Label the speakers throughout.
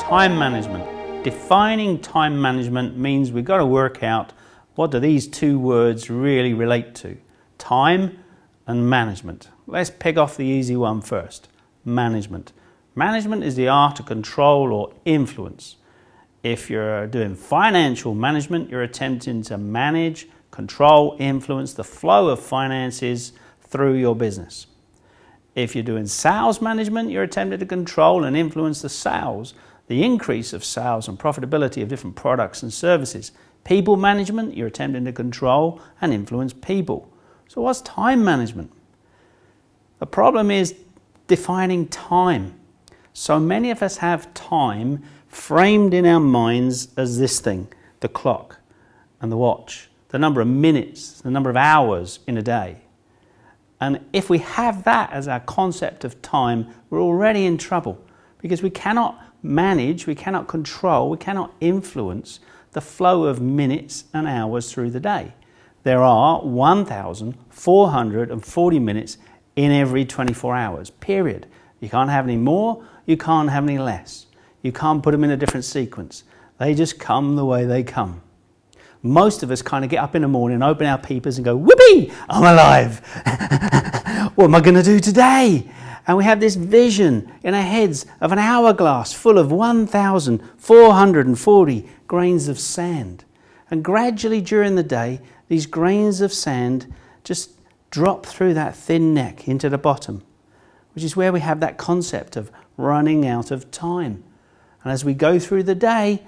Speaker 1: time management. Defining time management means we've got to work out what do these two words really relate to. Time and management. Let's pick off the easy one first. Management. Management is the art to control or influence. If you're doing financial management, you're attempting to manage, control, influence the flow of finances through your business. If you're doing sales management, you're attempting to control and influence the sales, the increase of sales and profitability of different products and services. People management, you're attempting to control and influence people. So what's time management? The problem is defining time. So many of us have time framed in our minds as this thing, the clock and the watch, the number of minutes, the number of hours in a day. And if we have that as our concept of time, we're already in trouble because we cannot manage, we cannot control, we cannot influence the flow of minutes and hours through the day. There are 1,440 minutes in every 24 hours, period. You can't have any more, you can't have any less. You can't put them in a different sequence. They just come the way they come. Most of us kind of get up in the morning, open our peepers and go, whoopee, I'm alive. What am I going to do today? And we have this vision in our heads of an hourglass full of 1,440 grains of sand. And gradually during the day, these grains of sand just drop through that thin neck into the bottom, which is where we have that concept of running out of time. And as we go through the day,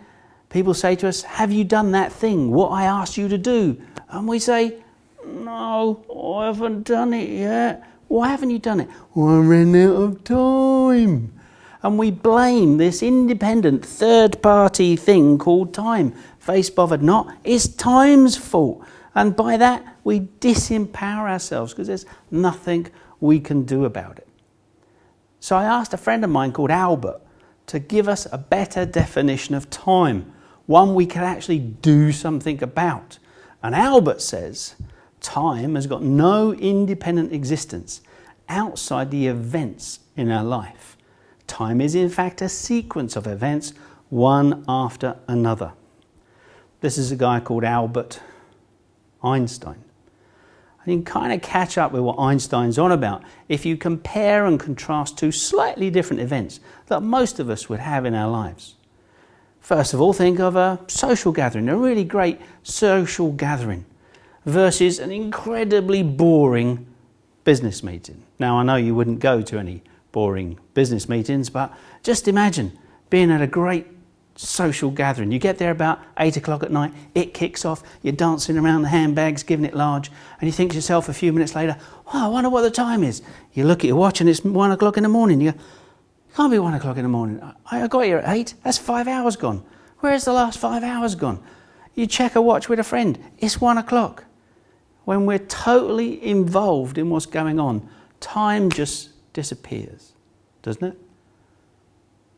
Speaker 1: people say to us, have you done that thing, what I asked you to do? And we say, no, I haven't done it yet. Why haven't you done it? Well, I ran out of time. And we blame this independent third-party thing called time. Face bothered not, it's time's fault. And by that, we disempower ourselves because there's nothing we can do about it. So I asked a friend of mine called Albert to give us a better definition of time, one we can actually do something about. And Albert says, time has got no independent existence outside the events in our life. Time is in fact a sequence of events, one after another. This is a guy called Albert Einstein. And you can kind of catch up with what Einstein's on about if you compare and contrast two slightly different events that most of us would have in our lives. First of all, think of a social gathering, a really great social gathering, versus an incredibly boring business meeting. Now, I know you wouldn't go to any boring business meetings, but just imagine being at a great social gathering. You get there about 8 o'clock at night, it kicks off, you're dancing around the handbags, giving it large, and you think to yourself a few minutes later, oh, I wonder what the time is. You look at your watch and it's 1 o'clock in the morning. You go, it can't be 1 o'clock in the morning. I got here at 8, that's 5 hours gone. Where's the last 5 hours gone? You check a watch with a friend, it's 1 o'clock. When we're totally involved in what's going on, time just disappears, doesn't it?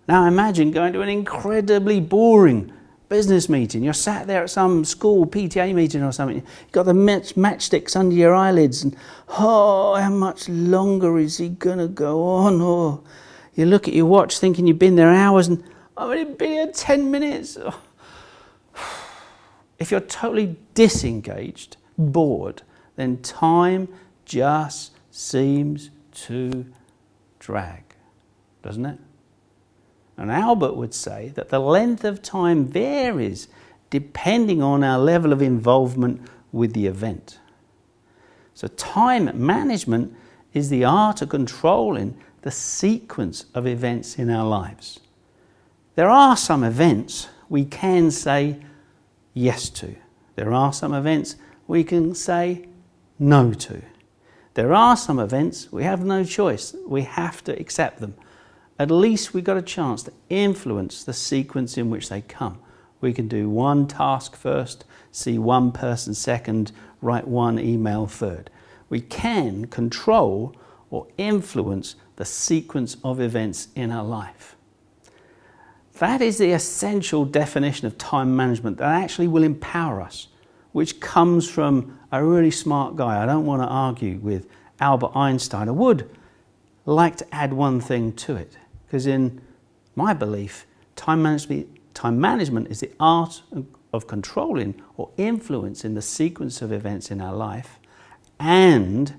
Speaker 1: Now imagine going to an incredibly boring business meeting. You're sat there at some school PTA meeting or something. You've got the matchsticks under your eyelids and, oh, how much longer is he going to go on? Or you look at your watch thinking you've been there hours and, I've only been here 10 minutes. Oh. If you're totally disengaged, bored, then time just seems to drag, doesn't it? And Albert would say that the length of time varies depending on our level of involvement with the event. So time management is the art of controlling the sequence of events in our lives. There are some events we can say yes to. There are some events we can say no to. There are some events we have no choice. We have to accept them. At least we've got a chance to influence the sequence in which they come. We can do one task first, see one person second, write one email third. We can control or influence the sequence of events in our life. That is the essential definition of time management that actually will empower us, which comes from a really smart guy. I don't want to argue with Albert Einstein. I would like to add one thing to it, because in my belief, Time management is the art of controlling or influencing the sequence of events in our life and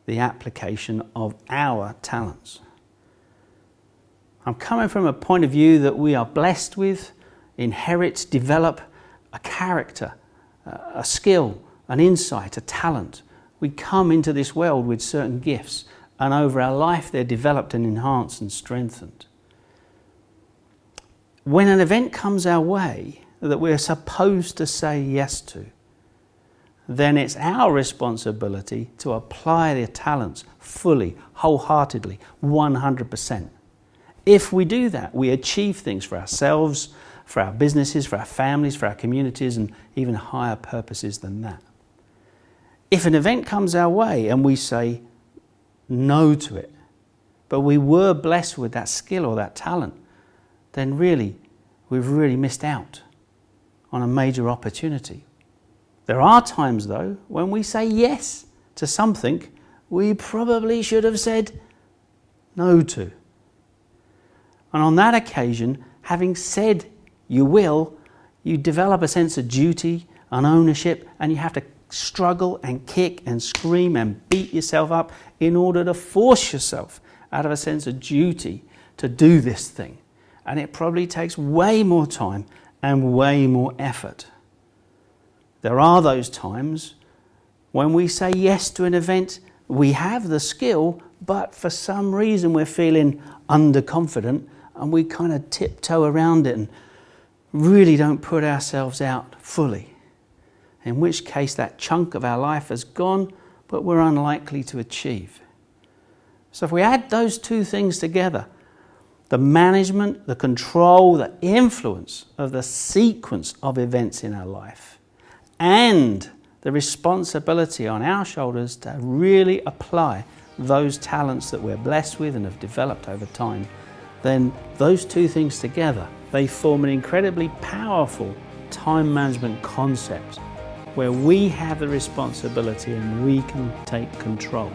Speaker 1: the application of our talents. I'm coming from a point of view that we are blessed with, inherit, develop a character, a skill, an insight, a talent. We come into this world with certain gifts, and over our life they're developed and enhanced and strengthened. When an event comes our way that we're supposed to say yes to, then it's our responsibility to apply their talents fully, wholeheartedly, 100%. If we do that, we achieve things for ourselves, for our businesses, for our families, for our communities, and even higher purposes than that. If an event comes our way and we say no to it, but we were blessed with that skill or that talent, then really, we've really missed out on a major opportunity. There are times, though, when we say yes to something we probably should have said no to. And on that occasion, having said you will, you develop a sense of duty and ownership, and you have to struggle and kick and scream and beat yourself up in order to force yourself out of a sense of duty to do this thing. And it probably takes way more time and way more effort. There are those times when we say yes to an event, we have the skill, but for some reason we're feeling underconfident and we kind of tiptoe around it and really don't put ourselves out fully. In which case that chunk of our life has gone, but we're unlikely to achieve. So if we add those two things together, the management, the control, the influence of the sequence of events in our life, and the responsibility on our shoulders to really apply those talents that we're blessed with and have developed over time, then those two things together, they form an incredibly powerful time management concept where we have the responsibility and we can take control.